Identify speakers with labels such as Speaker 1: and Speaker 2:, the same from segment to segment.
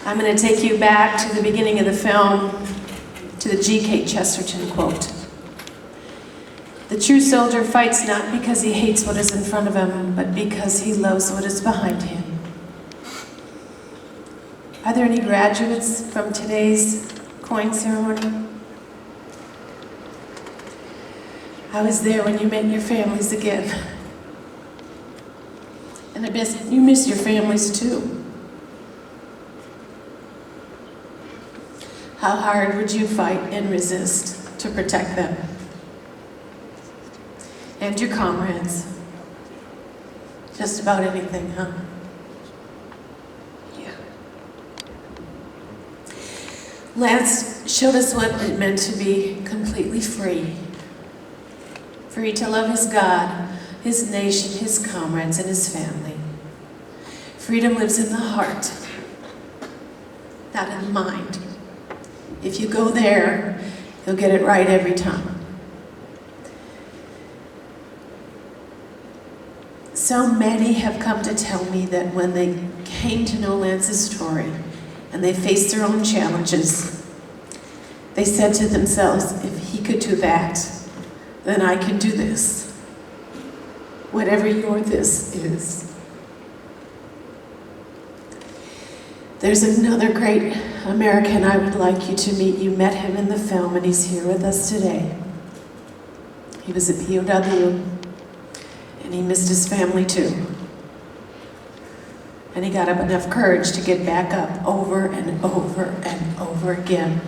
Speaker 1: I'm going to take you back to the beginning of the film, to the G.K. Chesterton quote. The true soldier fights not because he hates what is in front of him, but because he loves what is behind him. Are there any graduates from today's coin ceremony? I was there when you met your families again. And I bet you miss your families too. How hard would you fight and resist to protect them? And your comrades. Just about anything, huh? Yeah. Lance showed us what it meant to be completely free. Free to love his God, his nation, his comrades, and his family. Freedom lives in the heart, not in the mind. If you go there, you'll get it right every time. So many have come to tell me that when they came to know Lance's story and they faced their own challenges, they said to themselves, if he could do that, then I can do this. Whatever your this is. There's another great American I would like you to meet. You met him in the film and he's here with us today. He was a POW and he missed his family too. And he got up enough courage to get back up over and over and over again.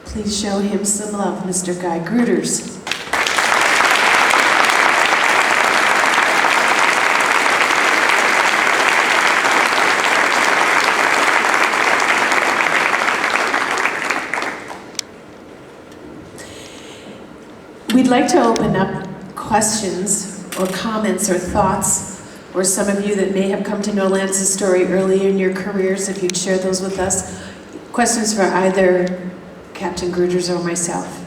Speaker 1: Please show him some love, Mr. Guy Gruters. We'd like to open up questions or comments or thoughts, or some of you that may have come to know Lance's story earlier in your careers, if you'd share those with us. Questions for either Captain Gruters or myself.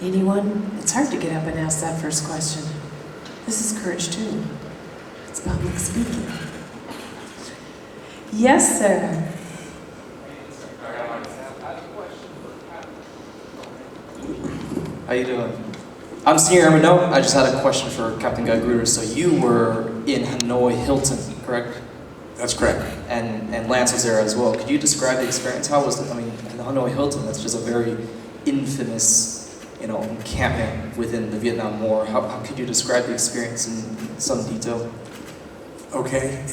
Speaker 1: Anyone? It's hard to get up and ask that first question. This is courage too. It's public speaking. Yes, sir.
Speaker 2: How you doing? I'm Senior Airman Note. I just had a question for Captain Guy Gruters. So you were in Hanoi Hilton, correct?
Speaker 3: That's correct.
Speaker 2: And Lance was there as well. Could you describe the experience? How was it? I mean, the Hanoi Hilton, that's just a very infamous, encampment within the Vietnam War. How could you describe the experience in some detail?
Speaker 3: Okay,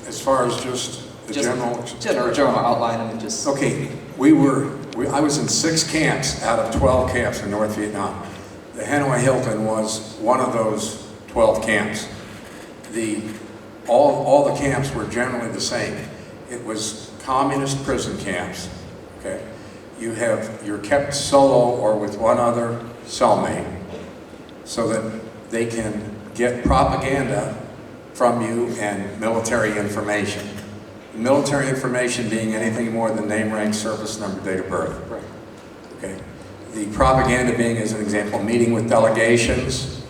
Speaker 3: as far as just the
Speaker 2: general outline, I mean, just...
Speaker 3: Okay, I was in 6 camps out of 12 camps in North Vietnam. The Hanoi Hilton was one of those 12 camps. All the camps were generally the same. It was communist prison camps, okay? You're kept solo or with one other cellmate so that they can get propaganda from you and military information. Military information being anything more than name, rank, service number, date of birth.
Speaker 2: Right.
Speaker 3: Okay. The propaganda being, as an example, meeting with delegations,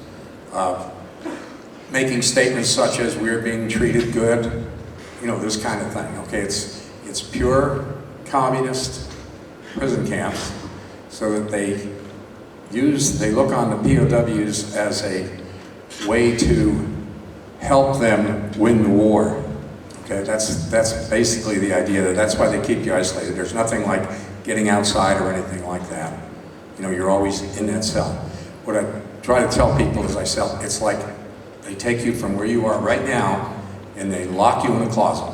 Speaker 3: making statements such as "we're being treated good," this kind of thing. Okay, it's pure communist prison camps, so that they look on the POWs as a way to help them win the war. Okay, that's basically the idea. That's why they keep you isolated. There's nothing like getting outside or anything like that. You're always in that cell. What I try to tell people is it's like they take you from where you are right now and they lock you in a closet.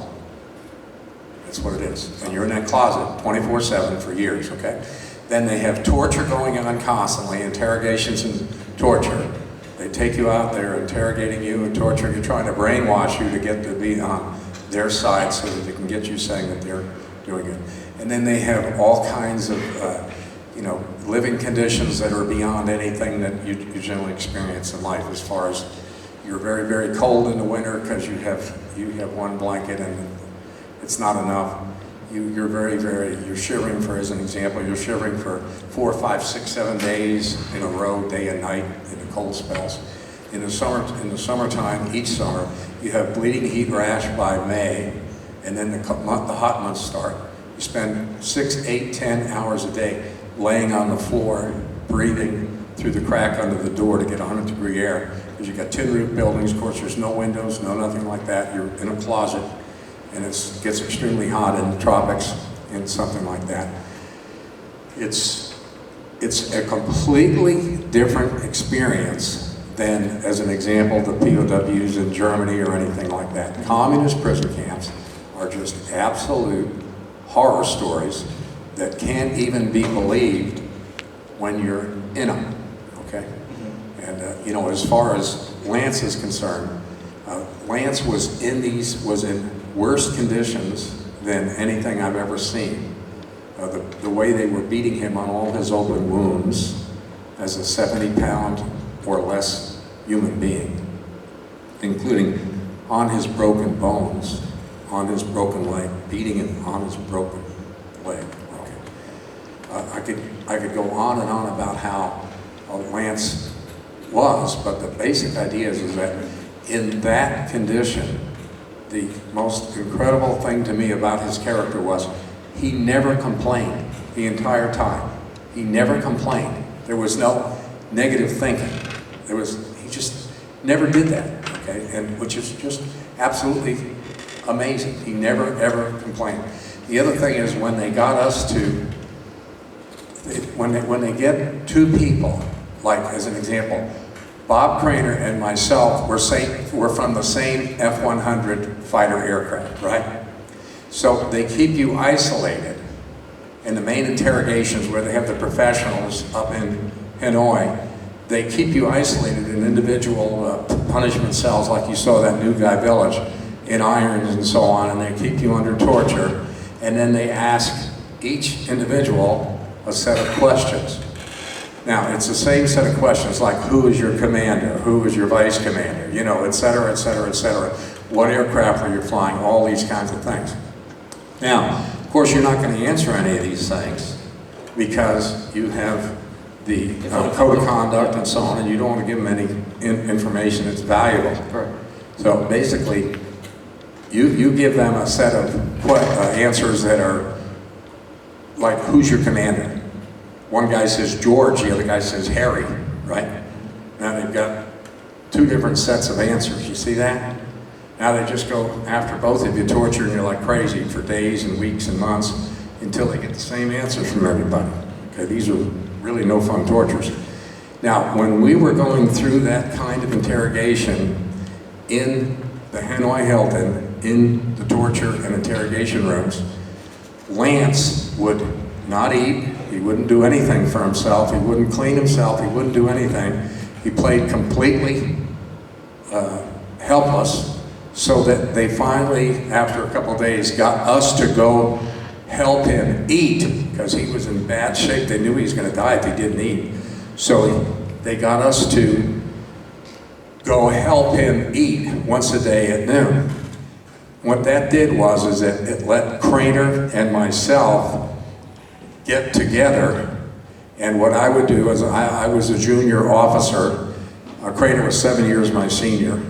Speaker 3: That's what it is. And you're in that closet 24/7 for years, okay? Then they have torture going on constantly, interrogations and torture. They take you out there interrogating you and torturing you, trying to brainwash you to get to be on their side so that they can get you saying that they're doing it. And then they have all kinds of living conditions that are beyond anything that you generally experience in life, as far as you're very, very cold in the winter because you have one blanket and it's not enough. You're shivering for, as an example, you're shivering for 4, 5, 6, 7 days in a row, day and night, in the cold spells. In the summertime, each summer, you have bleeding heat rash by May, and then the hot months start. You spend 6, 8, 10 hours a day laying on the floor, breathing through the crack under the door to get 100-degree air. Because you've got tin roof buildings, of course there's no windows, no nothing like that. You're in a closet, and it gets extremely hot in the tropics and something like that. It's a completely different experience than, as an example, the POWs in Germany or anything like that. Communist prison camps are just absolute horror stories that can't even be believed when you're in them, okay? And you know, as far as Lance is concerned, Lance was in worse conditions than anything I've ever seen. The way they were beating him on all his open wounds as a 70-pound or less human being, including on his broken bones, on his broken leg, beating him on his broken leg. Okay. I could go on and on about how Lance was, but the basic idea is that in that condition, the most incredible thing to me about his character was he never complained the entire time. He never complained. There was no negative thinking. He just never did that, okay? And which is just absolutely amazing. He never, ever complained. The other thing is when they got us to, when they get two people, like as an example, Bob Craner and myself were from the same F-100 fighter aircraft, right? So they keep you isolated. In the main interrogations where they have the professionals up in Hanoi, they keep you isolated in individual punishment cells like you saw that New Guy Village in irons and so on, and they keep you under torture, and then they ask each individual a set of questions. Now, it's the same set of questions like who is your commander, who is your vice commander, you know, et cetera, et cetera, et cetera. What aircraft are you flying, all these kinds of things. Now, of course, you're not going to answer any of these things because you have the code of conduct and so on, and you don't want to give them any information that's valuable.
Speaker 2: Right.
Speaker 3: So basically, you give them a set of answers that are like, who's your commander? One guy says George, the other guy says Harry, right? Now they've got two different sets of answers, you see that? Now they just go after both of you, torturing you like crazy for days and weeks and months until they get the same answers from everybody. Okay, these are really no fun tortures. Now, when we were going through that kind of interrogation in the Hanoi Hilton, in the torture and interrogation rooms, Lance would not eat, he wouldn't do anything for himself, he wouldn't clean himself, he wouldn't do anything. He played completely helpless, so that they finally, after a couple of days, got us to go help him eat, because he was in bad shape. They knew he was going to die if he didn't eat. So they got us to go help him eat once a day at noon. What that did was that it let Craner and myself get together, and what I would do is I was a junior officer. Craner was 7 years my senior.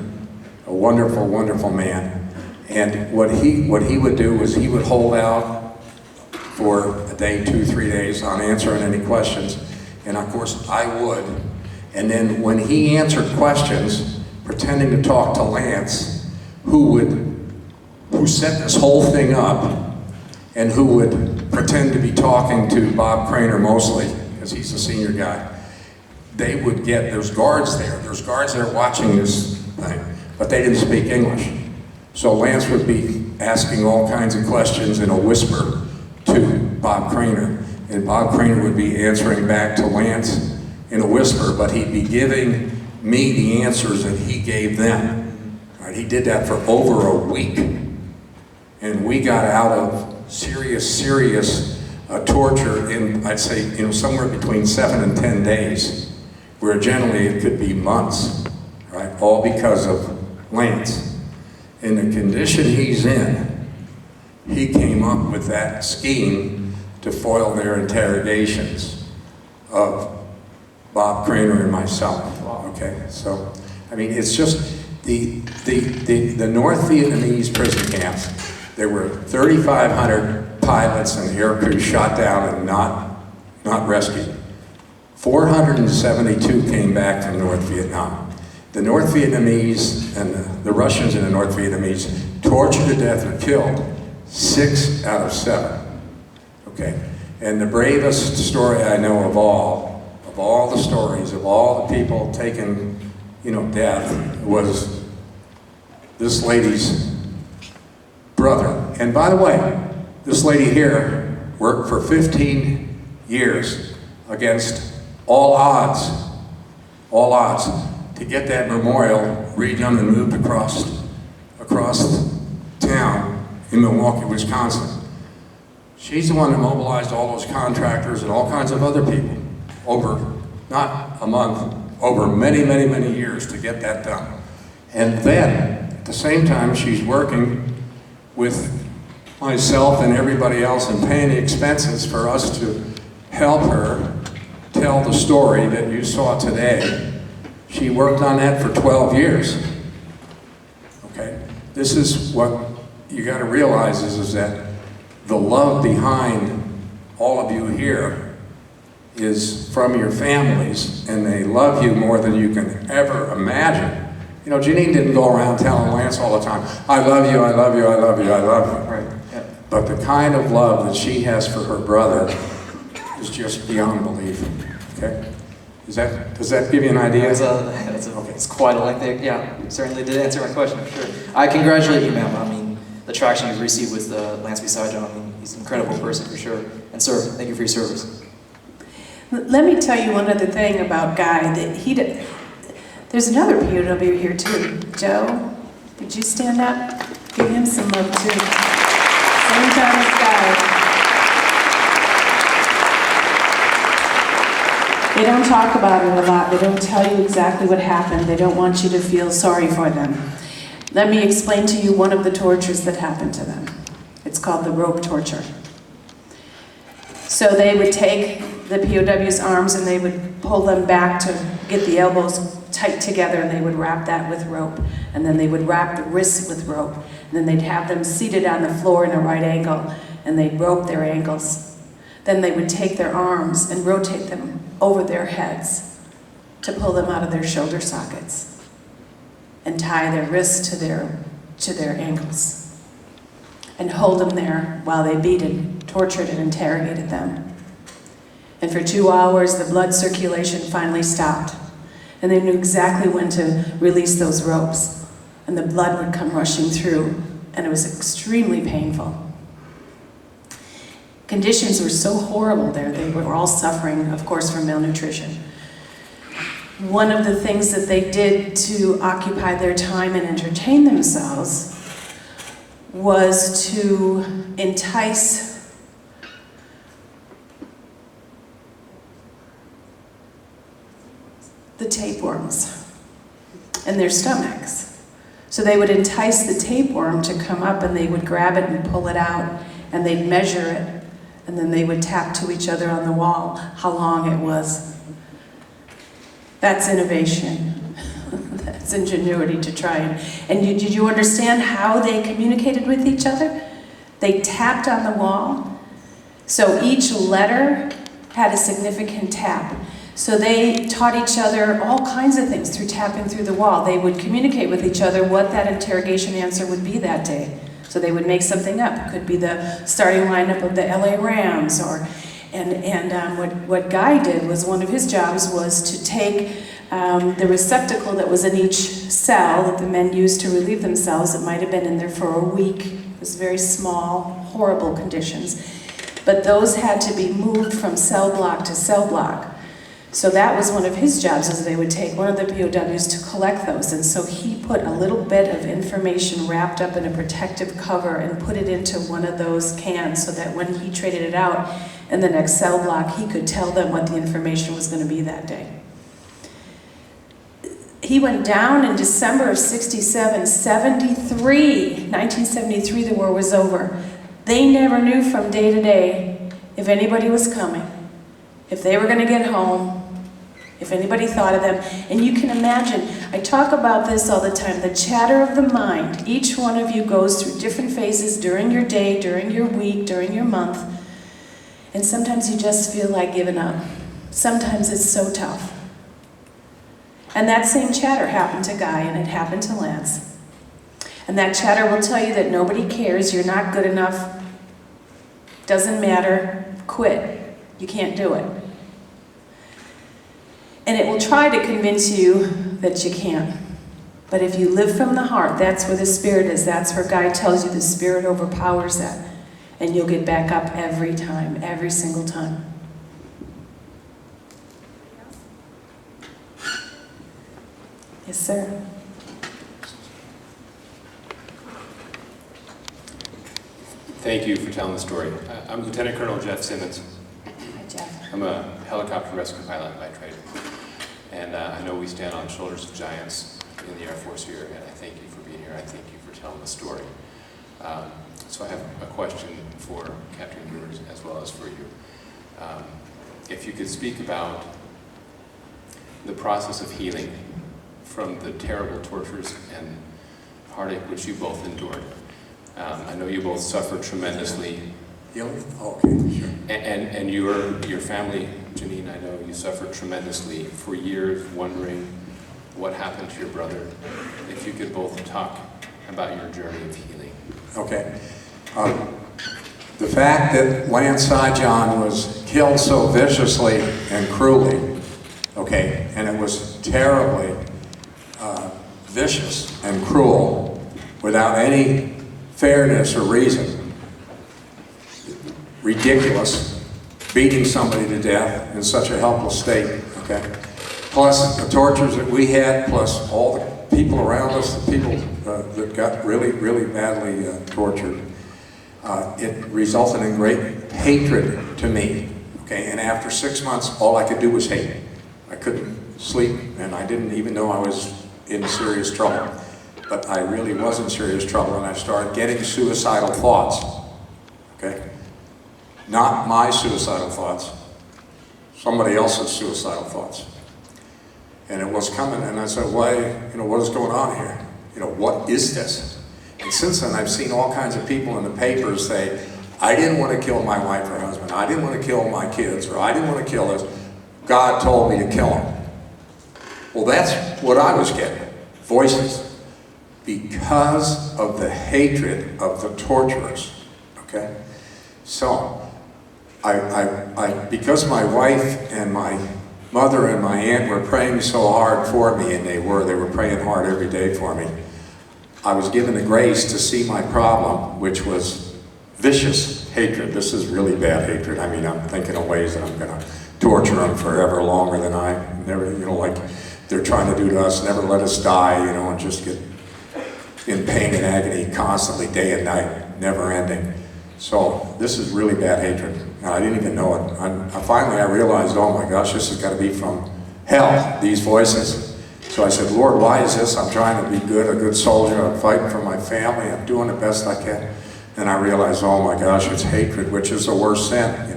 Speaker 3: A wonderful, wonderful man. And what he would do was he would hold out for a day, 2, 3 days on answering any questions. And of course I would. And then when he answered questions, pretending to talk to Lance, who set this whole thing up, and who would pretend to be talking to Bob Craner mostly, because he's the senior guy, they would get, there's guards there watching this thing. But they didn't speak English. So Lance would be asking all kinds of questions in a whisper to Bob Craner. And Bob Craner would be answering back to Lance in a whisper, but he'd be giving me the answers that he gave them. Right? He did that for over a week. And we got out of serious torture in, I'd say, somewhere between 7 and 10 days, where generally it could be months, right? All because of Lance. In the condition he's in, he came up with that scheme to foil their interrogations of Bob Craner and myself. Okay, so I mean, it's just the North Vietnamese prison camps. There were 3,500 pilots and air crews shot down and not rescued. 472 came back from North Vietnam. The North Vietnamese and the Russians and the North Vietnamese tortured to death or killed 6 out of 7. Okay, and the bravest story I know of all the stories of all the people taken, death, was this lady's brother. And by the way, this lady here worked for 15 years against all odds, to get that memorial redone and moved across town in Milwaukee, Wisconsin. She's the one that mobilized all those contractors and all kinds of other people over, not a month, over many, many, many years to get that done. And then, at the same time, she's working with myself and everybody else and paying the expenses for us to help her tell the story that you saw today. She worked on that for 12 years. Okay? This is what you got to realize is that the love behind all of you here is from your families, and they love you more than you can ever imagine. Jeanine didn't go around telling Lance all the time, I love you, I love you, I love you, I love you.
Speaker 2: Right. Yeah.
Speaker 3: But the kind of love that she has for her brother is just beyond belief. Okay? Does that give you an idea?
Speaker 2: It's quite a lengthy, yeah, you certainly did answer my question, for sure. I congratulate you, ma'am. I mean, the traction you've received with Lance Sijan, I mean, he's an incredible person, for sure. And sir, thank you for your service.
Speaker 1: Let me tell you one other thing about Guy, that there's another POW here too. Joe, would you stand up? Give him some love too. Same time as Guy. They don't talk about it a lot. They don't tell you exactly what happened. They don't want you to feel sorry for them. Let me explain to you one of the tortures that happened to them. It's called the rope torture. So they would take the POW's arms and they would pull them back to get the elbows tight together, and they would wrap that with rope. And then they would wrap the wrists with rope. And then they'd have them seated on the floor in a right angle, and they'd rope their ankles. Then they would take their arms and rotate them over their heads to pull them out of their shoulder sockets and tie their wrists to their ankles and hold them there while they beat and tortured and interrogated them. And for 2 hours, the blood circulation finally stopped, and they knew exactly when to release those ropes, and the blood would come rushing through, and it was extremely painful. Conditions were so horrible there. They were all suffering, of course, from malnutrition. One of the things that they did to occupy their time and entertain themselves was to entice the tapeworms in their stomachs. So they would entice the tapeworm to come up, and they would grab it and pull it out, and they'd measure it. And then they would tap to each other on the wall how long it was. That's innovation. That's ingenuity to try and did you understand how they communicated with each other? They tapped on the wall. So each letter had a significant tap. So they taught each other all kinds of things through tapping through the wall. They would communicate with each other what that interrogation answer would be that day. So they would make something up. It could be the starting lineup of the LA Rams, what Guy did was, one of his jobs was to take the receptacle that was in each cell that the men used to relieve themselves. It might have been in there for a week. It was very small, horrible conditions. But those had to be moved from cell block to cell block. So that was one of his jobs, is they would take one of the POWs to collect those. And so he put a little bit of information wrapped up in a protective cover and put it into one of those cans so that when he traded it out in the next cell block, he could tell them what the information was going to be that day. He went down in December of 1973, the war was over. They never knew from day to day if anybody was coming, if they were going to get home, if anybody thought of them. And you can imagine, I talk about this all the time, the chatter of the mind. Each one of you goes through different phases during your day, during your week, during your month. And sometimes you just feel like giving up. Sometimes it's so tough. And that same chatter happened to Guy, and it happened to Lance. And that chatter will tell you that nobody cares, you're not good enough, doesn't matter, quit. You can't do it. And it will try to convince you that you can. But if you live from the heart, that's where the Spirit is. That's where Guy tells you the Spirit overpowers that. And you'll get back up every time, every single time. Yes, sir.
Speaker 4: Thank you for telling the story. I'm Lieutenant Colonel Jeff Simmons.
Speaker 1: Hi, Jeff.
Speaker 4: I'm a helicopter rescue pilot by trade. And I know we stand on shoulders of giants in the Air Force here, and I thank you for being here. I thank you for telling the story. So I have a question for Captain Gruters as well as for you. If you could speak about the process of healing from the terrible tortures and heartache which you both endured. I know you both suffered tremendously.
Speaker 3: Healing? Okay, sure.
Speaker 4: And your family, Jeanine, I know you suffered tremendously for years, wondering what happened to your brother. If you could both talk about your journey of healing.
Speaker 3: Okay. The fact that Lance Sijan was killed so viciously and cruelly, okay, and it was terribly vicious and cruel without any fairness or reason. Ridiculous, beating somebody to death in such a helpless state, okay? Plus the tortures that we had, plus all the people around us, the people that got really, really badly tortured. It resulted in great hatred to me, okay? And after 6 months, all I could do was hate. I couldn't sleep, and I didn't even know I was in serious trouble. But I really was in serious trouble, and I started getting suicidal thoughts, okay? Not my suicidal thoughts, somebody else's suicidal thoughts. And it was coming, and I said, why, what is going on here? What is this? And since then, I've seen all kinds of people in the papers say, I didn't want to kill my wife or husband, I didn't want to kill my kids, or I didn't want to kill this. God told me to kill him. Well, that's what I was getting, voices. Because of the hatred of the torturers, okay? So, because my wife and my mother and my aunt were praying so hard for me, and they were praying hard every day for me, I was given the grace to see my problem, which was vicious hatred. This is really bad hatred. I mean, I'm thinking of ways that I'm gonna torture them forever longer than I never, like they're trying to do to us, never let us die, and just get in pain and agony constantly, day and night, never ending. So this is really bad hatred. And I didn't even know it. Finally I realized, oh my gosh, this has got to be from hell, these voices. So I said, Lord, why is this? I'm trying to be good, a good soldier. I'm fighting for my family. I'm doing the best I can. And I realized, oh my gosh, it's hatred, which is the worst sin,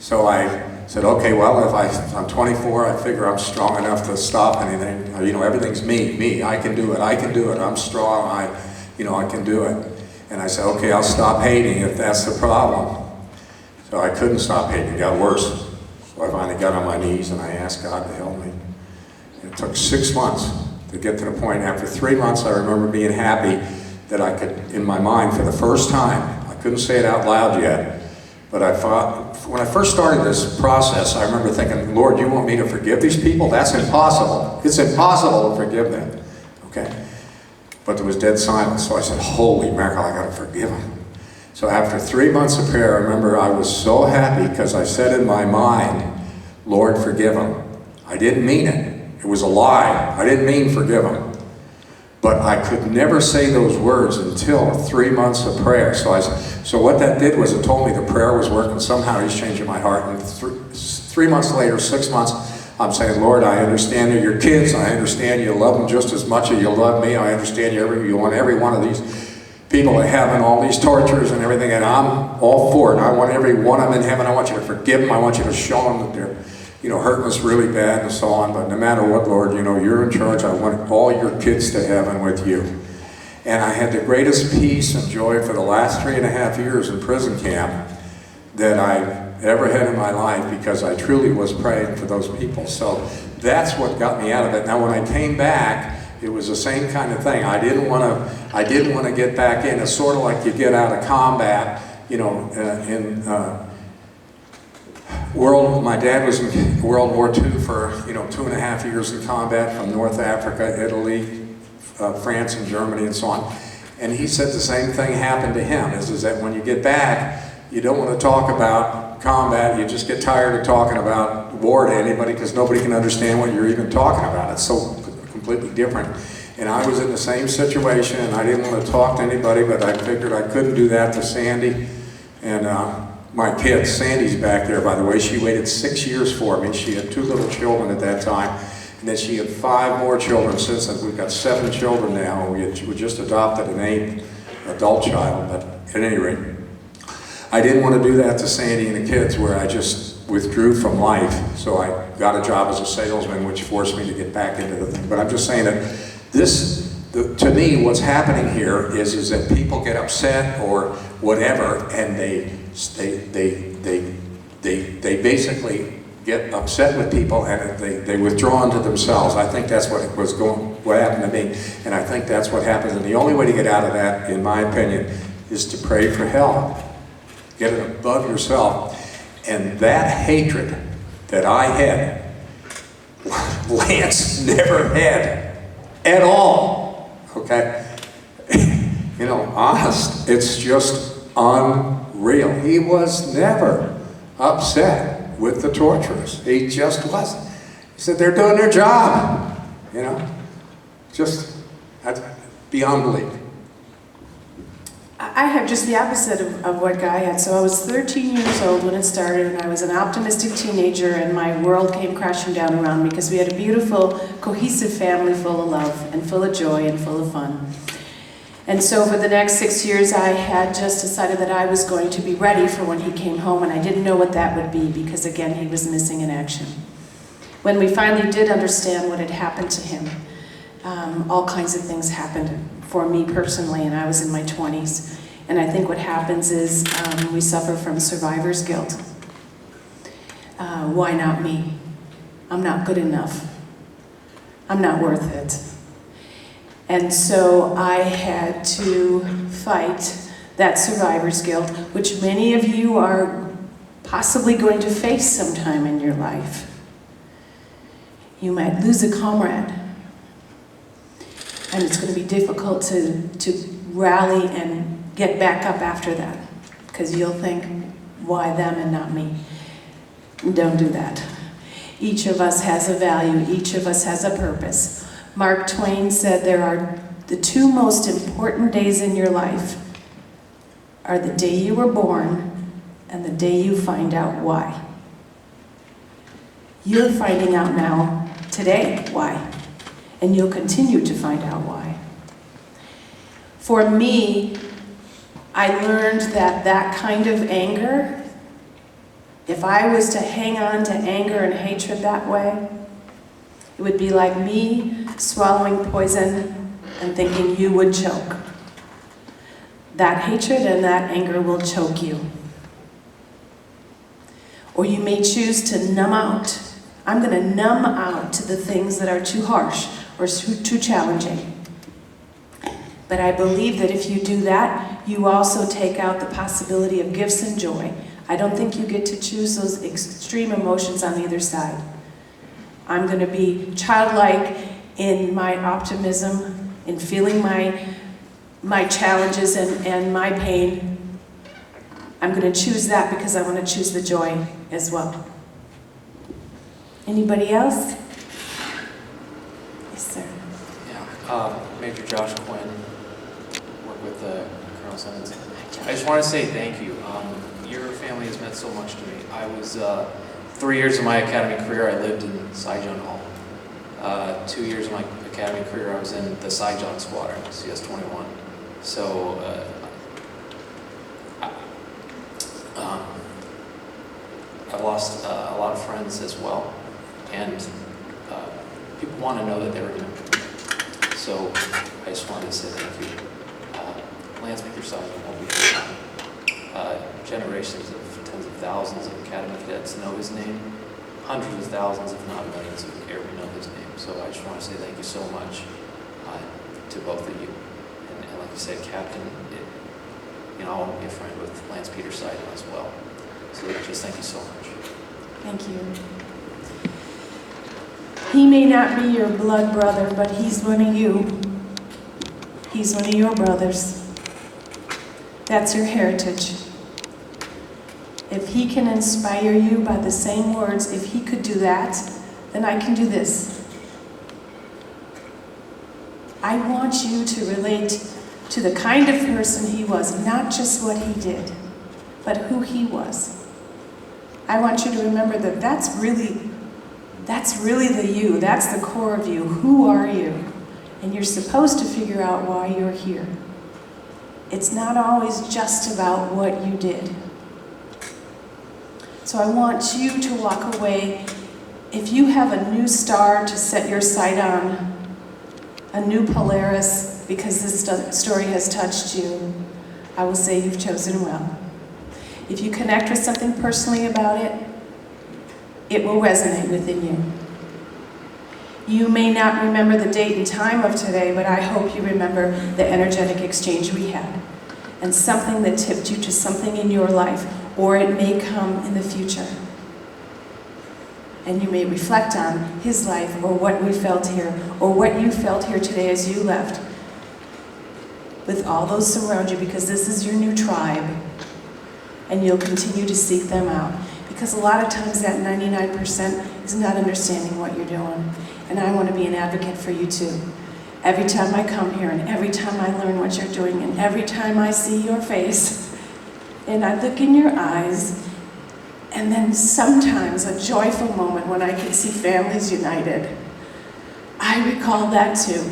Speaker 3: So I said, okay, well, if I'm 24, I figure I'm strong enough to stop anything. Everything's me. I can do it. I'm strong. I can do it. And I said, okay, I'll stop hating if that's the problem. So I couldn't stop hating. It got worse. So I finally got on my knees and I asked God to help me. And it took 6 months to get to the point. After 3 months, I remember being happy that I could, in my mind, for the first time, I couldn't say it out loud yet, but I thought, when I first started this process, I remember thinking, Lord, you want me to forgive these people? That's impossible. It's impossible to forgive them, okay? But there was dead silence, so I said, holy mackerel, I gotta forgive them. So after 3 months of prayer, I remember I was so happy because I said in my mind, Lord, forgive them. I didn't mean it. It was a lie. I didn't mean forgive them. But I could never say those words until 3 months of prayer. So what that did was it told me the prayer was working. Somehow he's changing my heart. And 3 months later, 6 months, I'm saying, Lord, I understand they're your kids. I understand you love them just as much as you love me. I understand you want every one of these people that having all these tortures and everything, and I'm all for it. I want every one of them in heaven. I want you to forgive them. I want you to show them that they're, hurting us really bad and so on, but no matter what, Lord, you're in charge. I want all your kids to heaven with you. And I had the greatest peace and joy for the last 3.5 years in prison camp that I've ever had in my life, because I truly was praying for those people. So that's what got me out of it. Now, when I came back, it was the same kind of thing. I didn't want to get back in. It's sort of like you get out of combat, my dad was in World War II for 2.5 years in combat from North Africa, Italy, France and Germany and so on. And he said the same thing happened to him, is that when you get back, you don't want to talk about combat. You just get tired of talking about war to anybody, because nobody can understand what you're even talking about. It's so completely different. And I was in the same situation, and I didn't want to talk to anybody, but I figured I couldn't do that to Sandy. And my kid, Sandy's back there, by the way. She waited 6 years for me. She had 2 little children at that time. And then she had 5 more children since then. We've got 7 children now. We just adopted an 8th adult child. But at any rate, I didn't want to do that to Sandy and the kids, where I just withdrew from life. So I got a job as a salesman, which forced me to get back into the thing. But I'm just saying that to me, what's happening here is that people get upset or whatever, and they basically get upset with people, and they withdraw into themselves. I think that's what happened to me, and I think that's what happens. And the only way to get out of that, in my opinion, is to pray for help. Get it above yourself. And that hatred that I had, Lance never had at all. Okay? Honest, it's just unreal. He was never upset with the torturers. He just wasn't. He said, they're doing their job. Just that's beyond belief.
Speaker 1: I have just the opposite of what Guy had. So I was 13 years old when it started, and I was an optimistic teenager, and my world came crashing down around me, because we had a beautiful, cohesive family full of love and full of joy and full of fun. And so for the next 6 years, I had just decided that I was going to be ready for when he came home, and I didn't know what that would be, because again, he was missing in action. When we finally did understand what had happened to him, all kinds of things happened for me personally, and I was in my 20s. And I think what happens is we suffer from survivor's guilt. Why not me? I'm not good enough. I'm not worth it. And so I had to fight that survivor's guilt, which many of you are possibly going to face sometime in your life. You might lose a comrade, and it's going to be difficult to rally and get back up after that, because you'll think, why them and not me? Don't do that. Each of us has a value. Each of us has a purpose. Mark Twain said there are the 2 most important days in your life are the day you were born and the day you find out why. You're finding out now, today, why. And you'll continue to find out why. For me, I learned that kind of anger, if I was to hang on to anger and hatred that way, it would be like me swallowing poison and thinking you would choke. That hatred and that anger will choke you. Or you may choose to numb out. I'm going to numb out to the things that are too harsh or too challenging. But I believe that if you do that, you also take out the possibility of gifts and joy. I don't think you get to choose those extreme emotions on either side. I'm going to be childlike in my optimism, in feeling my challenges and my pain. I'm going to choose that because I want to choose the joy as well. Anybody else? Yes, sir.
Speaker 5: Yeah, Major Josh Quinn, work with Colonel Simmons. I just want to say thank you. Your family has meant so much to me. I was 3 years of my academy career, I lived in Sijan Hall. 2 years of my academy career, I was in the Sijan Squadron, CS-21. So I've lost a lot of friends as well. And people want to know that they remember me. So I just wanted to say thank you. Lance Peter Sijan will be here. Generations of tens of thousands of Academy cadets know his name. Hundreds of thousands, if not millions, of airmen know his name. So I just want to say thank you so much to both of you. And like you said, Captain, I want to be a friend with Lance Peter Sijan as well. So just thank you so much.
Speaker 1: Thank you. He may not be your blood brother, but he's one of you. He's one of your brothers. That's your heritage. If he can inspire you by the same words, if he could do that, then I can do this. I want you to relate to the kind of person he was, not just what he did, but who he was. I want you to remember that that's really the you, that's the core of you. Who are you? And you're supposed to figure out why you're here. It's not always just about what you did. So I want you to walk away, if you have a new star to set your sight on, a new Polaris, because this story has touched you, I will say you've chosen well. If you connect with something personally about it, it will resonate within you. You may not remember the date and time of today, but I hope you remember the energetic exchange we had, and something that tipped you to something in your life, or it may come in the future. And you may reflect on his life, or what we felt here, or what you felt here today as you left, with all those surround you, because this is your new tribe, and you'll continue to seek them out. Because a lot of times that 99% is not understanding what you're doing. And I want to be an advocate for you too. Every time I come here, and every time I learn what you're doing, and every time I see your face, and I look in your eyes, and then sometimes a joyful moment when I can see families united, I recall that too.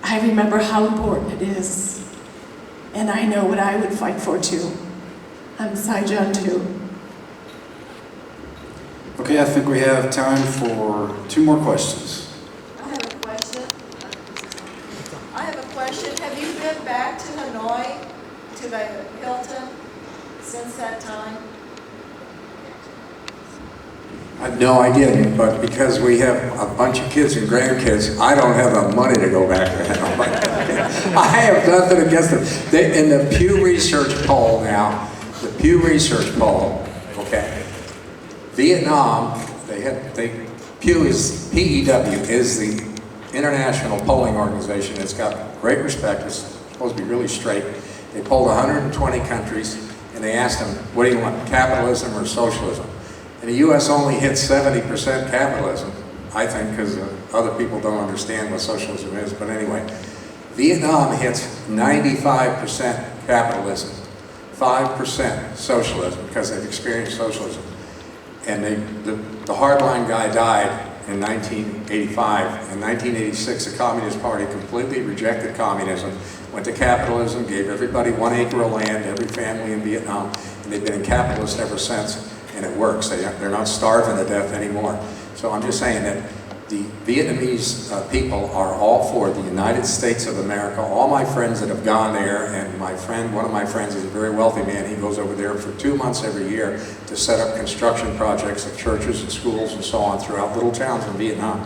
Speaker 1: I remember how important it is. And I know what I would fight for too. I'm Sijan too.
Speaker 6: Okay, I think we have time for 2 more questions.
Speaker 7: I have a question. Have you been back to Hanoi, to the Hilton, since that time?
Speaker 3: I have no idea, but because we have a bunch of kids and grandkids, I don't have the money to go back to Hanoi. I have nothing against them. In the Pew Research poll now, okay, Vietnam, Pew is, PEW is the international polling organization. It's got great respect. It's supposed to be really straight. They polled 120 countries, and they asked them, what do you want, capitalism or socialism? And the U.S. only hits 70% capitalism, I think, because other people don't understand what socialism is. But anyway, Vietnam hits 95% capitalism, 5% socialism, because they've experienced socialism. And the hardline guy died in 1985. In 1986, the Communist Party completely rejected communism, went to capitalism, gave everybody 1 acre of land, every family in Vietnam, and they've been in capitalist ever since. And it works. They're not starving to death anymore. So I'm just saying that the Vietnamese people are all for the United States of America. All my friends that have gone there, and one of my friends is a very wealthy man. He goes over there for 2 months every year to set up construction projects of churches and schools and so on throughout little towns in Vietnam.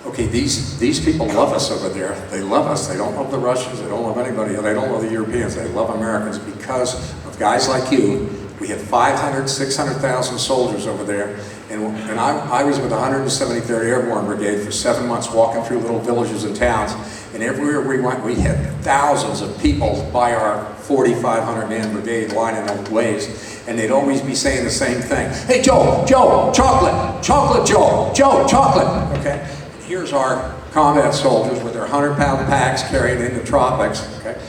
Speaker 3: Okay, these people love us over there. They love us. They don't love the Russians. They don't love anybody. They don't love the Europeans. They love Americans because of guys like you. We had 500, 600,000 soldiers over there, and I was with the 173rd Airborne Brigade for 7 months walking through little villages and towns, and everywhere we went, we had thousands of people by our 4,500-man brigade lining up ways, and they'd always be saying the same thing. Hey, Joe, chocolate, Joe, chocolate, okay? Here's our combat soldiers with their 100-pound packs carried in the tropics, okay?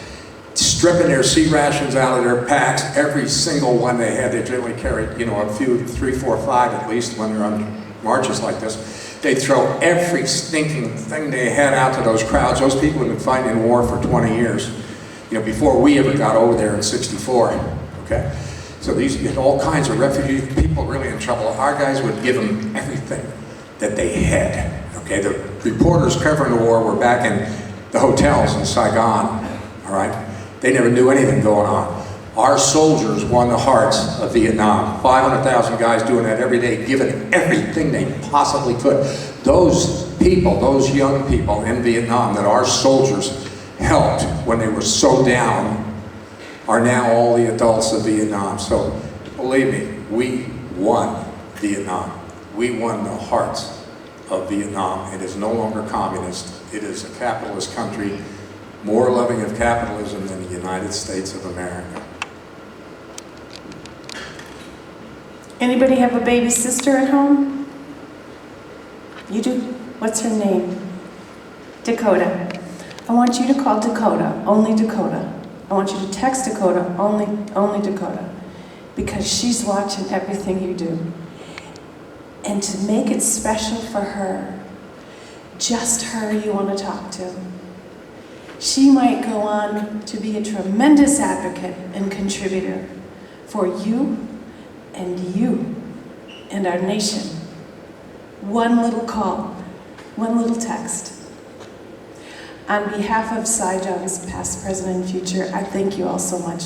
Speaker 3: Stripping their sea rations out of their packs, every single one they had. They generally carried, a few, 3, 4, 5 at least when they're on marches like this. They'd throw every stinking thing they had out to those crowds. Those people had been fighting in war for 20 years, before we ever got over there in '64, okay? So these, you had all kinds of refugee people really in trouble. Our guys would give them everything that they had. Okay, the reporters covering the war were back in the hotels in Saigon, all right? They never knew anything going on. Our soldiers won the hearts of Vietnam. 500,000 guys doing that every day, giving everything they possibly could. Those people, those young people in Vietnam that our soldiers helped when they were so down, are now all the adults of Vietnam. So believe me, we won Vietnam. We won the hearts of Vietnam. It is no longer communist. It is a capitalist country, more loving of capitalism than the United States of America.
Speaker 1: Anybody have a baby sister at home? You do? What's her name? Dakota. I want you to call Dakota, only Dakota. I want you to text Dakota, only Dakota, because she's watching everything you do. And to make it special for her, just her you want to talk to. She might go on to be a tremendous advocate and contributor for you and our nation. One little call, one little text. On behalf of Sijan's past, present, and future, I thank you all so much.